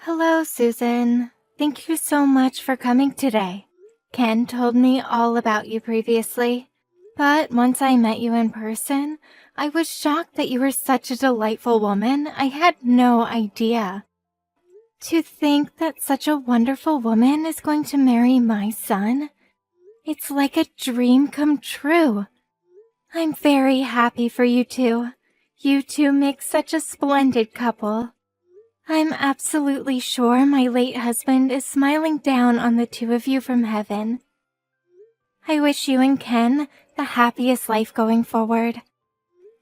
Hello, Susan. Thank you so much for coming today. Ken told me all about you previously, but once I met you in person, I was shocked that you were such a delightful woman. I had no idea. To think that such a wonderful woman is going to marry my son, it's like a dream come true. I'm very happy for you two. You two make such a splendid couple. I'm absolutely sure my late husband is smiling down on the two of you from heaven. I wish you and Ken the happiest life going forward.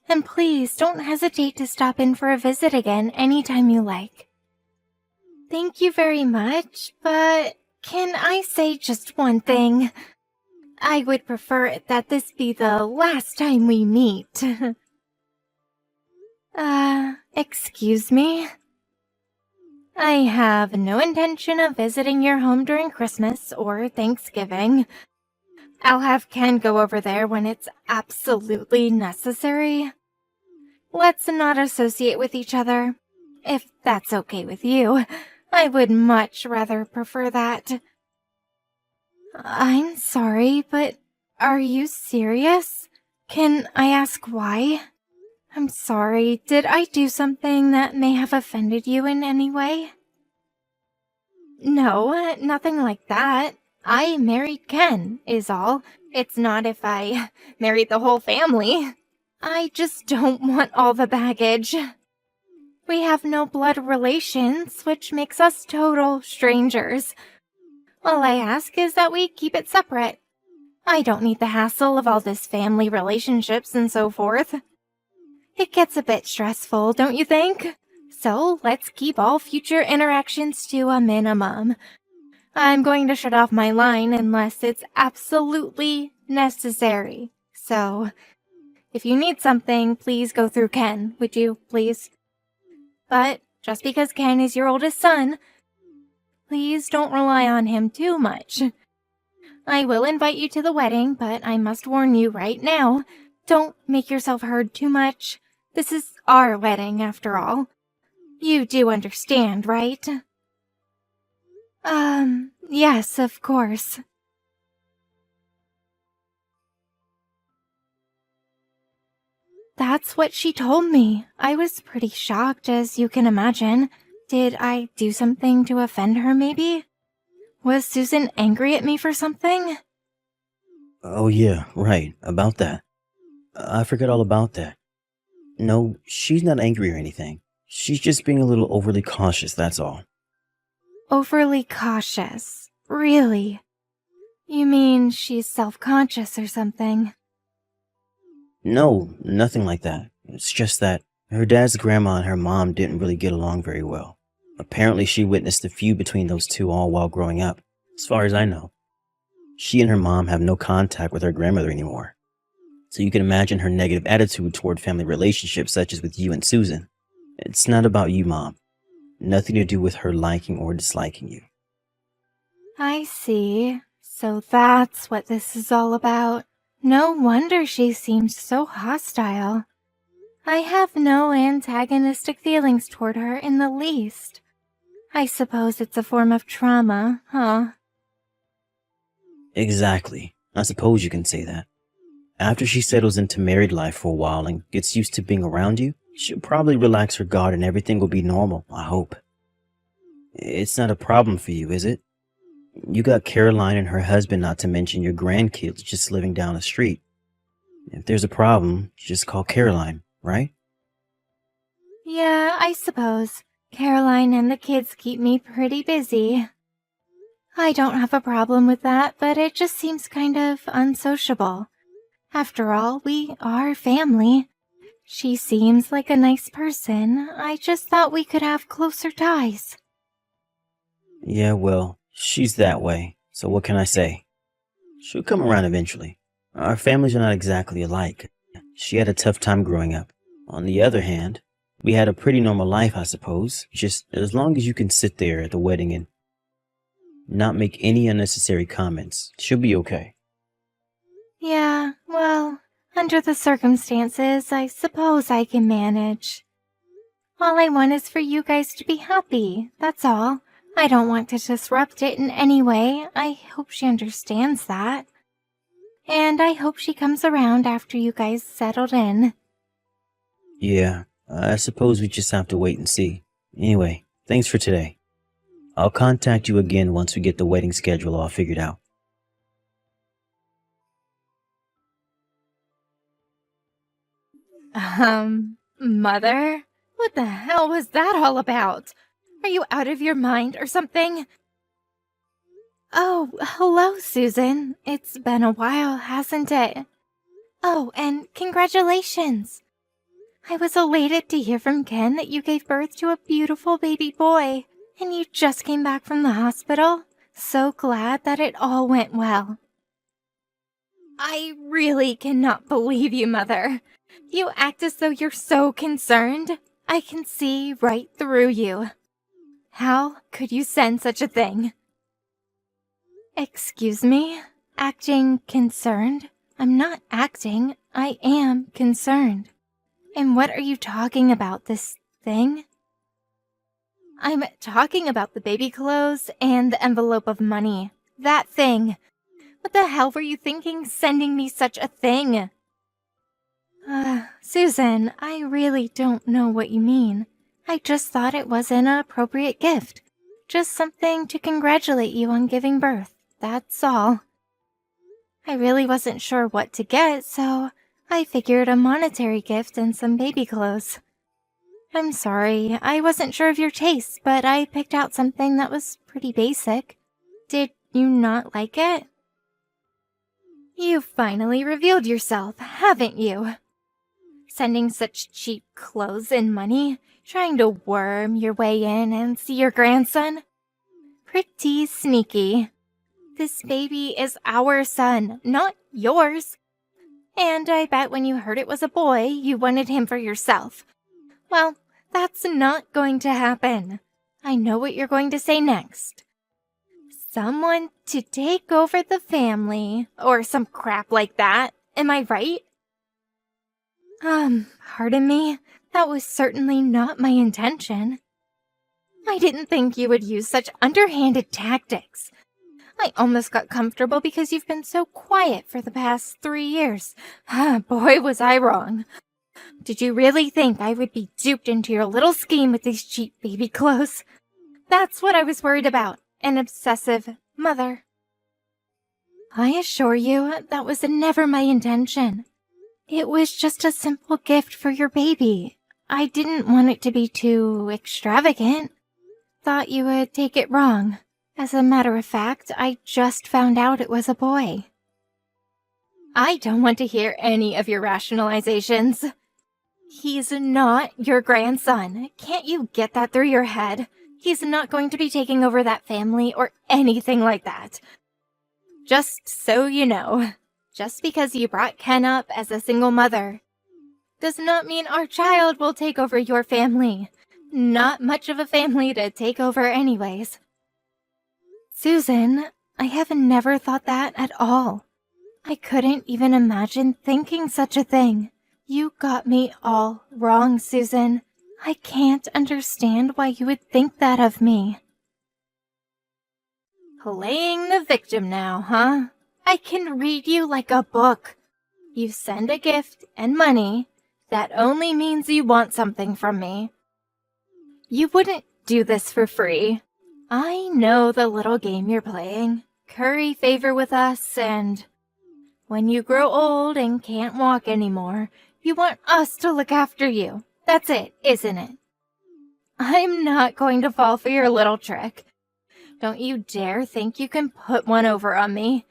And please don't hesitate to stop in for a visit again anytime you like. Thank you very much, but can I say just one thing? I would prefer that this be the last time we meet. Excuse me? I have no intention of visiting your home during Christmas or Thanksgiving. I'll have Ken go over there when it's absolutely necessary. Let's not associate with each other. If that's okay with you, I would much rather prefer that. I'm sorry, but are you serious? Can I ask why? I'm sorry, did I do something that may have offended you in any way? No, nothing like that. I married Ken, is all. It's not if I married the whole family. I just don't want all the baggage. We have no blood relations, which makes us total strangers. All I ask is that we keep it separate. I don't need the hassle of all this family relationships and so forth. It gets a bit stressful, don't you think? So let's keep all future interactions to a minimum. I'm going to shut off my line unless it's absolutely necessary. So, if you need something, please go through Ken, would you, please? But just because Ken is your oldest son, please don't rely on him too much. I will invite you to the wedding, but I must warn you right now, don't make yourself heard too much. This is our wedding, after all. You do understand, right? Yes, of course. That's what she told me. I was pretty shocked, as you can imagine. Did I do something to offend her, maybe? Was Susan angry at me for something? Oh yeah, right, about that. I forgot all about that. No, she's not angry or anything. She's just being a little overly cautious, that's all. Overly cautious. Really? You mean she's self-conscious or something? No, nothing like that. It's just that her dad's grandma and her mom didn't really get along very well. Apparently she witnessed a feud between those two all while growing up, as far as I know. She and her mom have no contact with her grandmother anymore. So you can imagine her negative attitude toward family relationships such as with you and Susan. It's not about you, Mom. Nothing to do with her liking or disliking you. I see. So that's what this is all about. No wonder she seems so hostile. I have no antagonistic feelings toward her in the least. I suppose it's a form of trauma, huh? Exactly. I suppose you can say that. After she settles into married life for a while and gets used to being around you, she'll probably relax her guard and everything will be normal, I hope. It's not a problem for you, is it? You got Caroline and her husband, not to mention your grandkids just living down the street. If there's a problem, just call Caroline, right? Yeah, I suppose. Caroline and the kids keep me pretty busy. I don't have a problem with that, but it just seems kind of unsociable. After all, we are family. She seems like a nice person. I just thought we could have closer ties. Yeah, well, she's that way, so what can I say? She'll come around eventually. Our families are not exactly alike. She had a tough time growing up. On the other hand, we had a pretty normal life, I suppose. Just as long as you can sit there at the wedding and not make any unnecessary comments, she'll be okay. Yeah, well, under the circumstances, I suppose I can manage. All I want is for you guys to be happy, that's all. I don't want to disrupt it in any way. I hope she understands that. And I hope she comes around after you guys settled in. Yeah, I suppose we just have to wait and see. Anyway, thanks for today. I'll contact you again once we get the wedding schedule all figured out. Mother? What the hell was that all about? Are you out of your mind or something? Oh, hello, Susan. It's been a while, hasn't it? Oh, and congratulations. I was elated to hear from Ken that you gave birth to a beautiful baby boy, and you just came back from the hospital. So glad that it all went well. I really cannot believe you, Mother. You act as though you're so concerned. I can see right through you. How could you send such a thing? Excuse me? Acting concerned? I'm not acting. I am concerned. And what are you talking about, this thing? I'm talking about the baby clothes and the envelope of money. That thing. What the hell were you thinking sending me such a thing? Susan, I really don't know what you mean. I just thought it was an appropriate gift. Just something to congratulate you on giving birth. That's all. I really wasn't sure what to get, so I figured a monetary gift and some baby clothes. I'm sorry, I wasn't sure of your taste, but I picked out something that was pretty basic. Did you not like it? You finally revealed yourself, haven't you? Sending such cheap clothes and money, trying to worm your way in and see your grandson? Pretty sneaky. This baby is our son, not yours. And I bet when you heard it was a boy, you wanted him for yourself. Well, that's not going to happen. I know what you're going to say next. Someone to take over the family, or some crap like that. Am I right? Pardon me. That was certainly not my intention. I didn't think you would use such underhanded tactics. I almost got comfortable because you've been so quiet for the past 3 years. Boy, was I wrong. Did you really think I would be duped into your little scheme with these cheap baby clothes? That's what I was worried about. An obsessive mother. I assure you, that was never my intention. It was just a simple gift for your baby. I didn't want it to be too extravagant. Thought you would take it wrong. As a matter of fact, I just found out it was a boy. I don't want to hear any of your rationalizations. He's not your grandson. Can't you get that through your head? He's not going to be taking over that family or anything like that. Just so you know, just because you brought Ken up as a single mother does not mean our child will take over your family. Not much of a family to take over anyways. Susan, I have never thought that at all. I couldn't even imagine thinking such a thing. You got me all wrong, Susan. I can't understand why you would think that of me. Playing the victim now, huh? I can read you like a book. You send a gift and money. That only means you want something from me. You wouldn't do this for free. I know the little game you're playing. Curry favor with us, and when you grow old and can't walk anymore, you want us to look after you. That's it, isn't it? I'm not going to fall for your little trick. Don't you dare think you can put one over on me.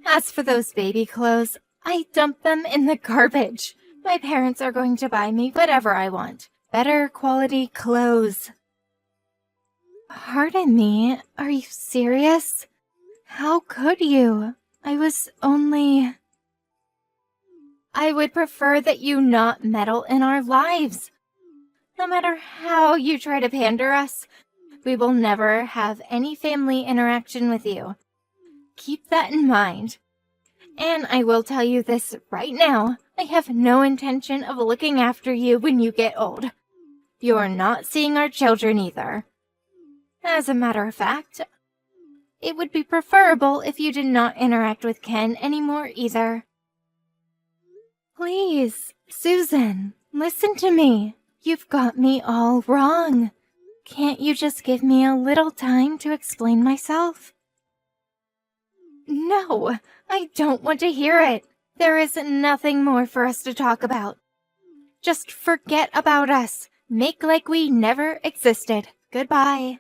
As for those baby clothes, I dumped them in the garbage. My parents are going to buy me whatever I want. Better quality clothes. Pardon me, are you serious? How could you? I was only... I would prefer that you not meddle in our lives. No matter how you try to pander us, we will never have any family interaction with you. Keep that in mind. And I will tell you this right now, I have no intention of looking after you when you get old. You're not seeing our children either. As a matter of fact, it would be preferable if you did not interact with Ken anymore either. Please, Susan, listen to me. You've got me all wrong. Can't you just give me a little time to explain myself? No, I don't want to hear it. There is nothing more for us to talk about. Just forget about us. Make like we never existed. Goodbye.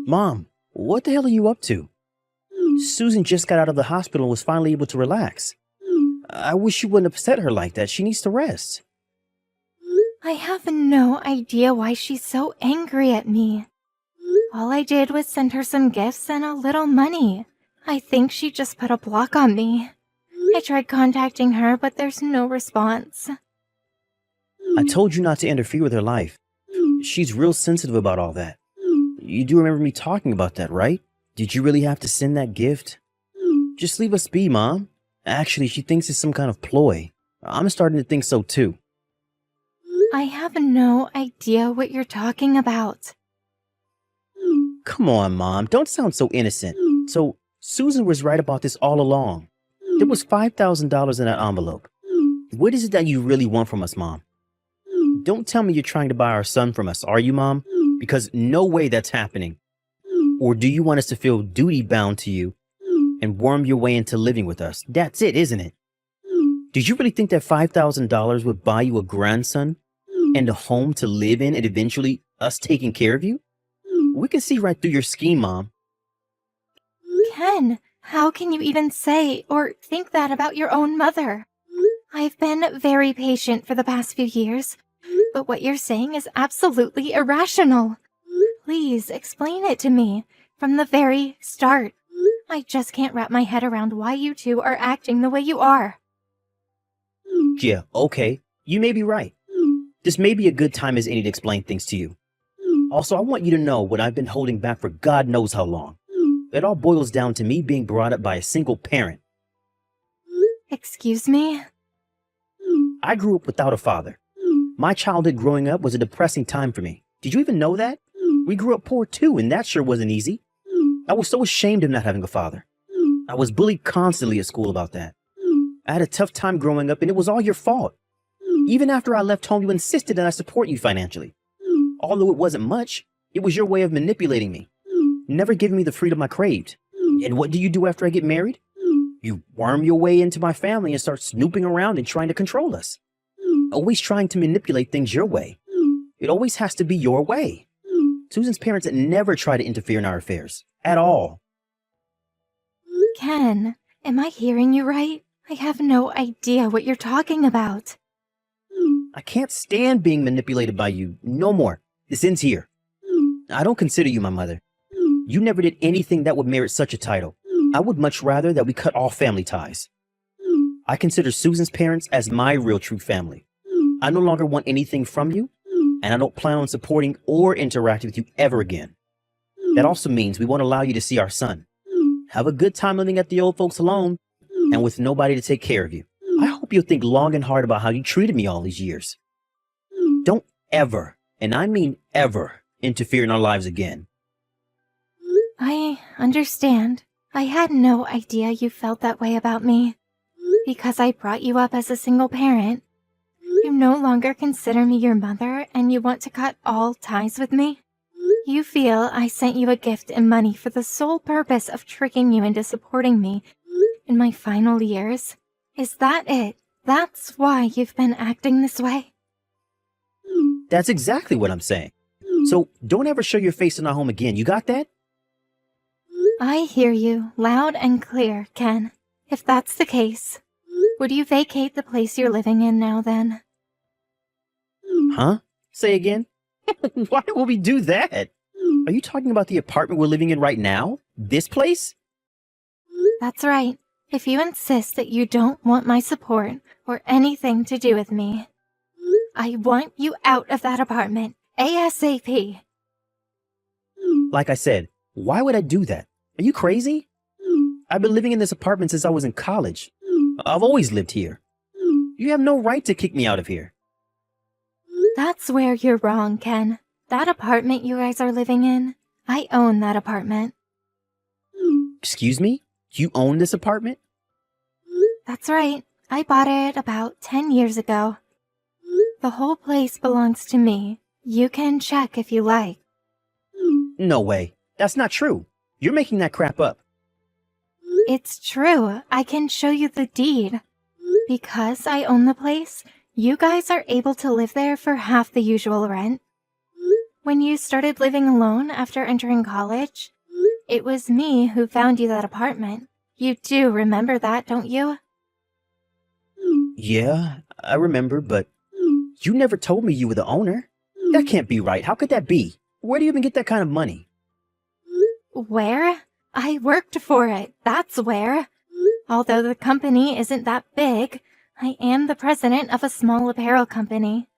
Mom, what the hell are you up to? Susan just got out of the hospital and was finally able to relax. I wish you wouldn't upset her like that. She needs to rest. I have no idea why she's so angry at me. All I did was send her some gifts and a little money. I think she just put a block on me. I tried contacting her, but there's no response. I told you not to interfere with her life. She's real sensitive about all that. You do remember me talking about that, right? Did you really have to send that gift? Just leave us be, Mom. Actually, she thinks it's some kind of ploy. I'm starting to think so too. I have no idea what you're talking about. Come on, Mom. Don't sound so innocent. So, Susan was right about this all along. There was $5,000 in that envelope. What is it that you really want from us, Mom? Don't tell me you're trying to buy our son from us, are you, Mom? Because no way that's happening. Or do you want us to feel duty-bound to you and worm your way into living with us? That's it, isn't it? Did you really think that $5,000 would buy you a grandson and a home to live in and eventually us taking care of you? We can see right through your scheme, Mom. Ken, how can you even say or think that about your own mother? I've been very patient for the past few years, but what you're saying is absolutely irrational. Please explain it to me from the very start. I just can't wrap my head around why you two are acting the way you are. Yeah, okay. You may be right. This may be a good time as any to explain things to you. Also, I want you to know what I've been holding back for God knows how long. It all boils down to me being brought up by a single parent. Excuse me? I grew up without a father. My childhood growing up was a depressing time for me. Did you even know that? We grew up poor too, and that sure wasn't easy. I was so ashamed of not having a father. I was bullied constantly at school about that. I had a tough time growing up, and it was all your fault. Even after I left home, you insisted that I support you financially. Although it wasn't much, it was your way of manipulating me, never giving me the freedom I craved. And what do you do after I get married? You worm your way into my family and start snooping around and trying to control us. Always trying to manipulate things your way. It always has to be your way. Susan's parents never try to interfere in our affairs. At all. Ken, am I hearing you right? I have no idea what you're talking about. I can't stand being manipulated by you. No more. This ends here. I don't consider you my mother. You never did anything that would merit such a title. I would much rather that we cut all family ties. I consider Susan's parents as my real true family. I no longer want anything from you, and I don't plan on supporting or interacting with you ever again. That also means we won't allow you to see our son. Have a good time living at the old folks alone and with nobody to take care of you. I hope you'll think long and hard about how you treated me all these years. Don't ever, and I mean ever, interfere in our lives again. I understand. I had no idea you felt that way about me. Because I brought you up as a single parent, you no longer consider me your mother and you want to cut all ties with me? You feel I sent you a gift and money for the sole purpose of tricking you into supporting me in my final years? Is that it? That's why you've been acting this way? That's exactly what I'm saying. So don't ever show your face in our home again. You got that? I hear you loud and clear, Ken. If that's the case, would you vacate the place you're living in now then? Huh? Say again? Why would we do that? Are you talking about the apartment we're living in right now? This place? That's right. If you insist that you don't want my support or anything to do with me, I want you out of that apartment ASAP. Like I said, why would I do that? Are you crazy? I've been living in this apartment since I was in college. I've always lived here. You have no right to kick me out of here. That's where you're wrong, Ken. That apartment you guys are living in, I own that apartment. Excuse me? You own this apartment? That's right. I bought it about 10 years ago. The whole place belongs to me. You can check if you like. No way. That's not true. You're making that crap up. It's true. I can show you the deed. Because I own the place, you guys are able to live there for half the usual rent. When you started living alone after entering college, it was me who found you that apartment. You do remember that, don't you? Yeah, I remember, but you never told me you were the owner. That can't be right. How could that be? Where do you even get that kind of money? Where? I worked for it, that's where. Although the company isn't that big, I am the president of a small apparel company.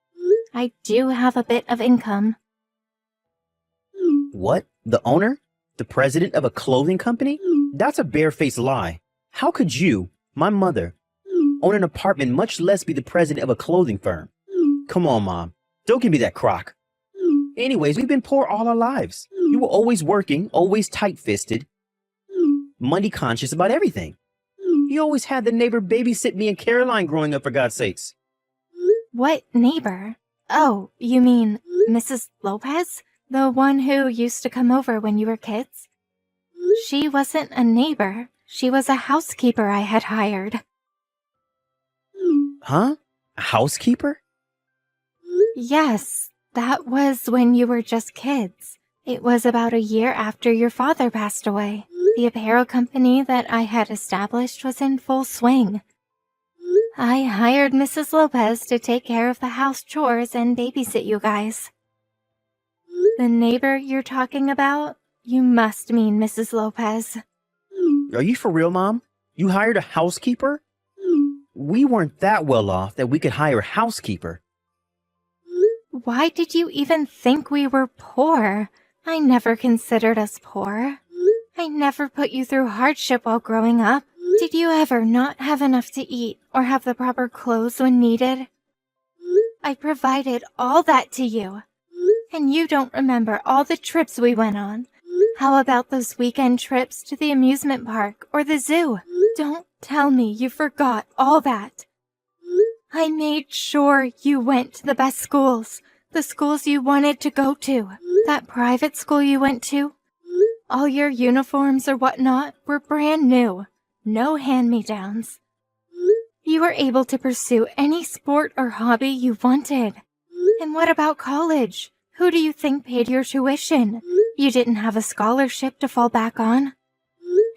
I do have a bit of income. What? The owner? The president of a clothing company? That's a barefaced lie. How could you, my mother, own an apartment, much less be the president of a clothing firm? Come on, Mom. Don't give me that crock. Anyways, we've been poor all our lives. You were always working, always tight-fisted, money conscious about everything. You always had the neighbor babysit me and Caroline growing up, for God's sakes. What neighbor? Oh, you mean Mrs. Lopez? The one who used to come over when you were kids? She wasn't a neighbor. She was a housekeeper I had hired. Huh? A housekeeper? Yes, that was when you were just kids. It was about a year after your father passed away. The apparel company that I had established was in full swing. I hired Mrs. Lopez to take care of the house chores and babysit you guys. The neighbor you're talking about? You must mean Mrs. Lopez. Are you for real, Mom? You hired a housekeeper? We weren't that well off that we could hire a housekeeper. Why did you even think we were poor? I never considered us poor. I never put you through hardship while growing up. Did you ever not have enough to eat or have the proper clothes when needed? I provided all that to you. And you don't remember all the trips we went on. How about those weekend trips to the amusement park or the zoo? Don't tell me you forgot all that. I made sure you went to the best schools, the schools you wanted to go to, that private school you went to. All your uniforms or whatnot were brand new, no hand-me-downs. You were able to pursue any sport or hobby you wanted. And what about college? Who do you think paid your tuition? You didn't have a scholarship to fall back on.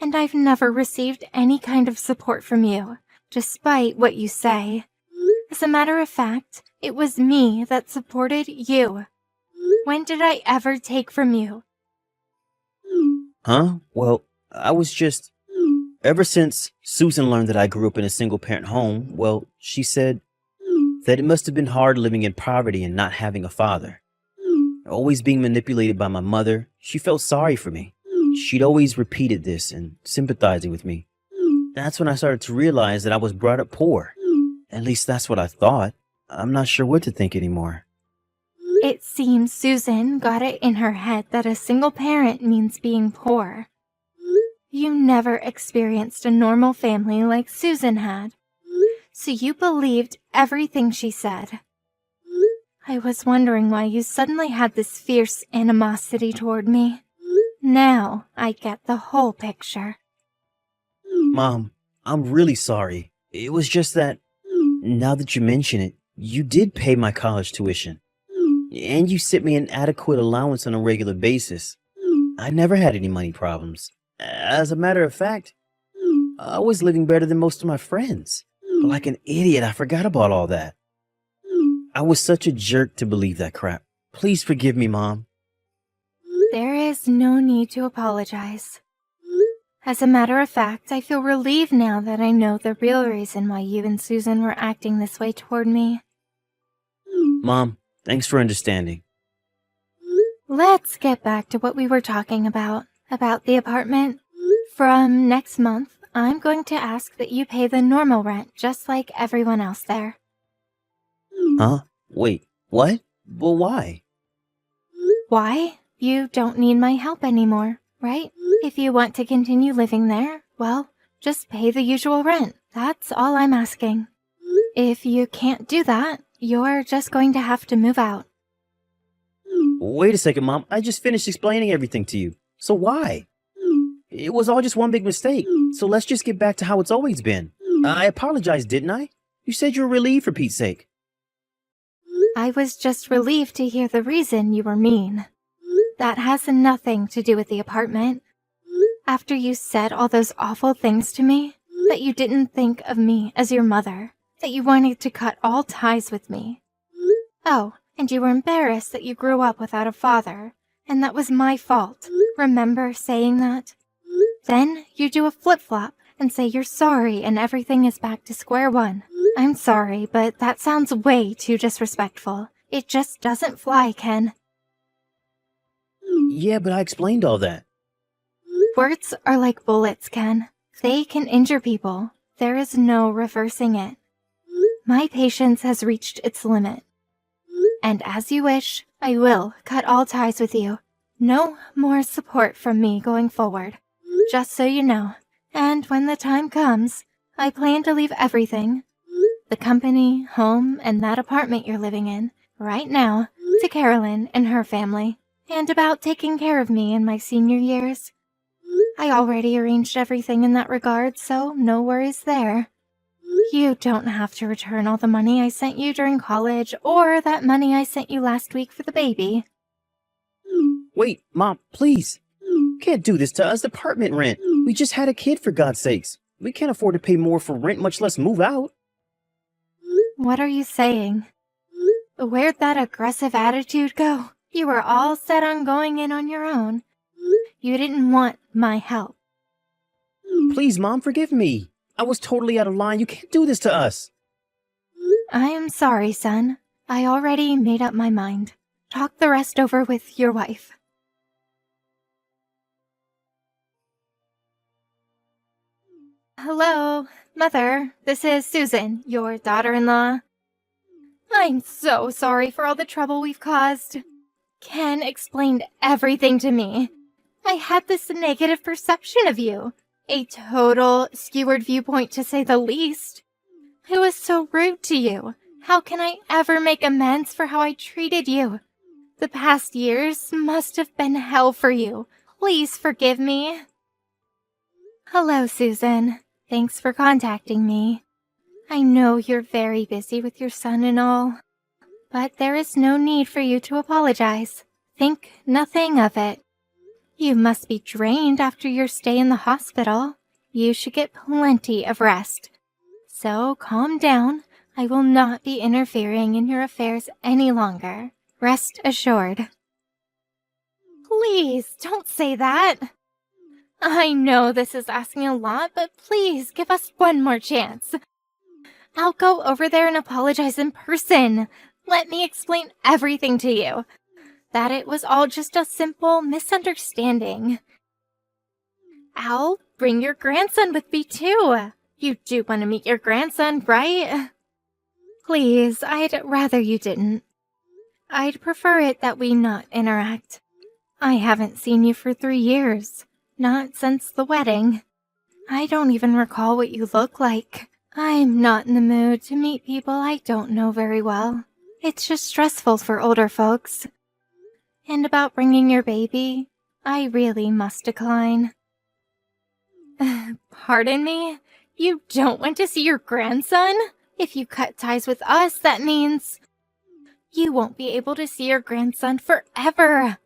And I've never received any kind of support from you, despite what you say. As a matter of fact, it was me that supported you. When did I ever take from you? Huh? Well, I was just... Ever since Susan learned that I grew up in a single-parent home, well, she said that it must have been hard living in poverty and not having a father. Always being manipulated by my mother, she felt sorry for me. She'd always repeated this and sympathizing with me. That's when I started to realize that I was brought up poor. At least that's what I thought. I'm not sure what to think anymore. It seems Susan got it in her head that a single parent means being poor. You never experienced a normal family like Susan had, so you believed everything she said. I was wondering why you suddenly had this fierce animosity toward me. Now I get the whole picture. Mom, I'm really sorry. It was just that, now that you mention it, you did pay my college tuition. And you sent me an adequate allowance on a regular basis. I never had any money problems. As a matter of fact, I was living better than most of my friends. But like an idiot, I forgot about all that. I was such a jerk to believe that crap. Please forgive me, Mom. There is no need to apologize. As a matter of fact, I feel relieved now that I know the real reason why you and Susan were acting this way toward me. Mom, thanks for understanding. Let's get back to what we were talking about the apartment. From next month, I'm going to ask that you pay the normal rent just like everyone else there. Huh? Wait, what? But why? Why? You don't need my help anymore, right? If you want to continue living there, well, just pay the usual rent. That's all I'm asking. If you can't do that, you're just going to have to move out. Wait a second, Mom. I just finished explaining everything to you. So why? It was all just one big mistake. So let's just get back to how it's always been. I apologized, didn't I? You said you were relieved for Pete's sake. I was just relieved to hear the reason you were mean. That has nothing to do with the apartment. After you said all those awful things to me, that you didn't think of me as your mother, that you wanted to cut all ties with me. Oh, and you were embarrassed that you grew up without a father, and that was my fault. Remember saying that? Then you do a flip-flop and say you're sorry and everything is back to square one. I'm sorry, but that sounds way too disrespectful. It just doesn't fly, Ken. Yeah, but I explained all that. Words are like bullets, Ken. They can injure people. There is no reversing it. My patience has reached its limit. And as you wish, I will cut all ties with you. No more support from me going forward. Just so you know. And when the time comes, I plan to leave everything, the company, home, and that apartment you're living in, right now, to Carolyn and her family. And about taking care of me in my senior years. I already arranged everything in that regard, so no worries there. You don't have to return all the money I sent you during college or that money I sent you last week for the baby. Wait, Mom, please. You can't do this to us. Apartment rent. We just had a kid, for God's sakes. We can't afford to pay more for rent, much less move out. What are you saying? Where'd that aggressive attitude go? You were all set on going in on your own. You didn't want my help. Please, Mom, forgive me. I was totally out of line. You can't do this to us. I am sorry, son. I already made up my mind. Talk the rest over with your wife. Hello, Mother. This is Susan, your daughter-in-law. I'm so sorry for all the trouble we've caused. Ken explained everything to me. I had this negative perception of you. A total skewered viewpoint, to say the least. I was so rude to you. How can I ever make amends for how I treated you? The past years must have been hell for you. Please forgive me. Hello, Susan. Thanks for contacting me. I know you're very busy with your son and all, but there is no need for you to apologize. Think nothing of it. You must be drained after your stay in the hospital. You should get plenty of rest. So calm down. I will not be interfering in your affairs any longer. Rest assured. Please, don't say that. I know this is asking a lot, but please give us one more chance. I'll go over there and apologize in person. Let me explain everything to you. That it was all just a simple misunderstanding. I'll bring your grandson with me too. You do want to meet your grandson, right? Please, I'd rather you didn't. I'd prefer it that we not interact. I haven't seen you for 3 years. Not since the wedding. I don't even recall what you look like. I'm not in the mood to meet people I don't know very well. It's just stressful for older folks. And about bringing your baby, I really must decline. Pardon me? You don't want to see your grandson? If you cut ties with us, that means you won't be able to see your grandson forever.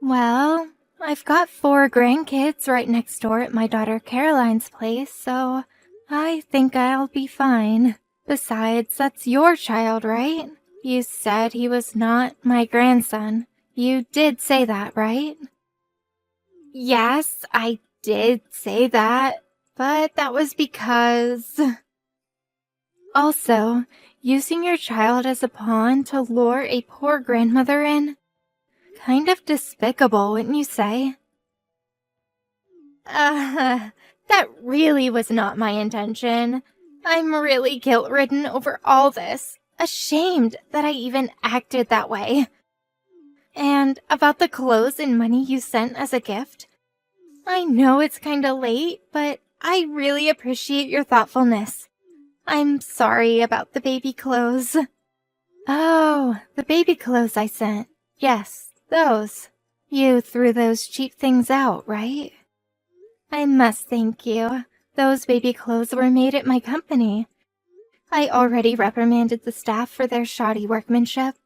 Well, I've got 4 grandkids right next door at my daughter Caroline's place, so I think I'll be fine. Besides, that's your child, right? You said he was not my grandson. You did say that, right? Yes, I did say that, but that was because... Also, using your child as a pawn to lure a poor grandmother in? Kind of despicable, wouldn't you say? That really was not my intention. I'm really guilt-ridden over all this, ashamed that I even acted that way. And about the clothes and money you sent as a gift, I know it's kinda late, but I really appreciate your thoughtfulness. I'm sorry about the baby clothes. Oh, the baby clothes I sent. Yes, those. You threw those cheap things out, right? I must thank you. Those baby clothes were made at my company. I already reprimanded the staff for their shoddy workmanship.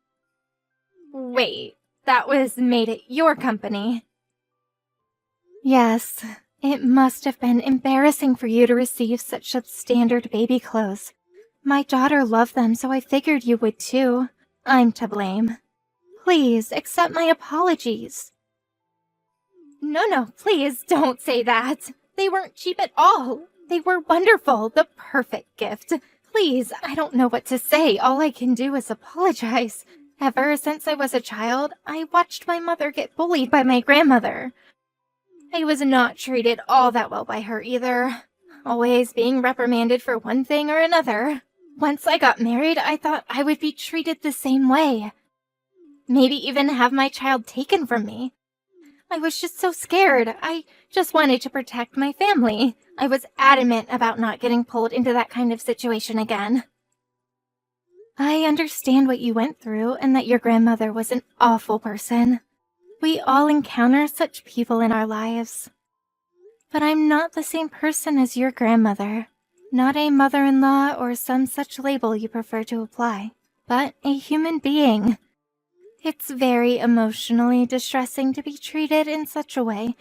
Wait, that was made at your company? Yes, it must have been embarrassing for you to receive such substandard baby clothes. My daughter loved them, so I figured you would too. I'm to blame. Please accept my apologies. No, please don't say that. They weren't cheap at all. They were wonderful, the perfect gift. Please, I don't know what to say. All I can do is apologize. Ever since I was a child, I watched my mother get bullied by my grandmother. I was not treated all that well by her either, always being reprimanded for one thing or another. Once I got married, I thought I would be treated the same way. Maybe even have my child taken from me. I was just so scared. I just wanted to protect my family. I was adamant about not getting pulled into that kind of situation again. I understand what you went through and that your grandmother was an awful person. We all encounter such people in our lives. But I'm not the same person as your grandmother. Not a mother-in-law or some such label you prefer to apply, but a human being. It's very emotionally distressing to be treated in such a way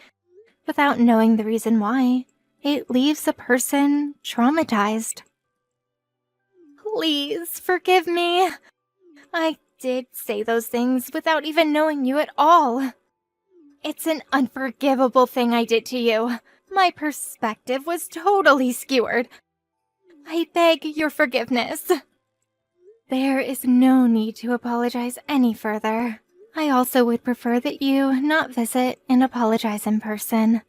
without knowing the reason why. It leaves a person traumatized. Please forgive me. I did say those things without even knowing you at all. It's an unforgivable thing I did to you. My perspective was totally skewered. I beg your forgiveness. There is no need to apologize any further. I also would prefer that you not visit and apologize in person.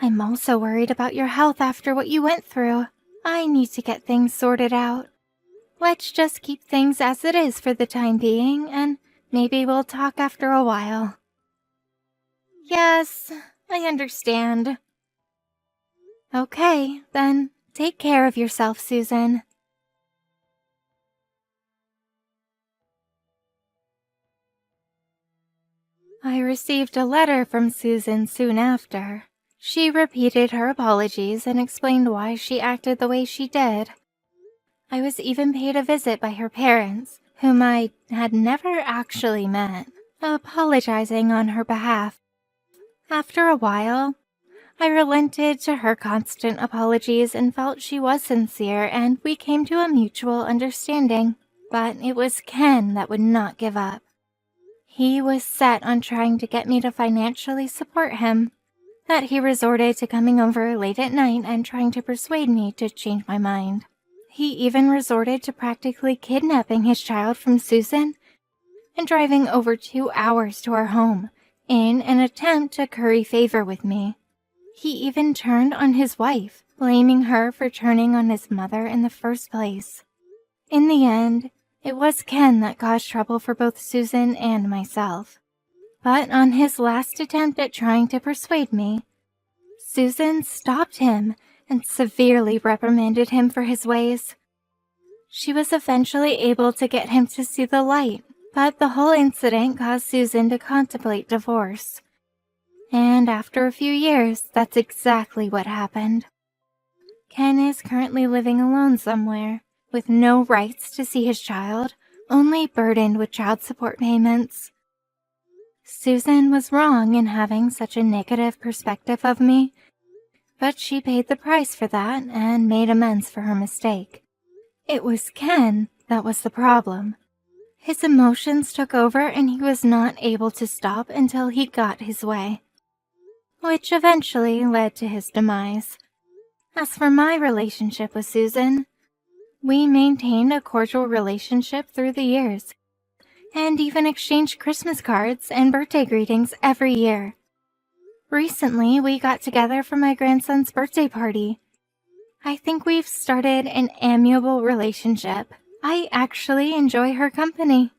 I'm also worried about your health after what you went through. I need to get things sorted out. Let's just keep things as it is for the time being, and maybe we'll talk after a while. Yes, I understand. Okay, then take care of yourself, Susan. I received a letter from Susan soon after. She repeated her apologies and explained why she acted the way she did. I was even paid a visit by her parents, whom I had never actually met, apologizing on her behalf. After a while, I relented to her constant apologies and felt she was sincere, and we came to a mutual understanding. But it was Ken that would not give up. He was set on trying to get me to financially support him, that he resorted to coming over late at night and trying to persuade me to change my mind. He even resorted to practically kidnapping his child from Susan and driving over 2 hours to our home in an attempt to curry favor with me. He even turned on his wife, blaming her for turning on his mother in the first place. In the end, it was Ken that caused trouble for both Susan and myself. But on his last attempt at trying to persuade me, Susan stopped him and severely reprimanded him for his ways. She was eventually able to get him to see the light, but the whole incident caused Susan to contemplate divorce. And after a few years, that's exactly what happened. Ken is currently living alone somewhere, with no rights to see his child, only burdened with child support payments. Susan was wrong in having such a negative perspective of me, but she paid the price for that and made amends for her mistake. It was Ken that was the problem. His emotions took over and he was not able to stop until he got his way, which eventually led to his demise. As for my relationship with Susan, we maintained a cordial relationship through the years, and even exchanged Christmas cards and birthday greetings every year. Recently, we got together for my grandson's birthday party. I think we've started an amiable relationship. I actually enjoy her company.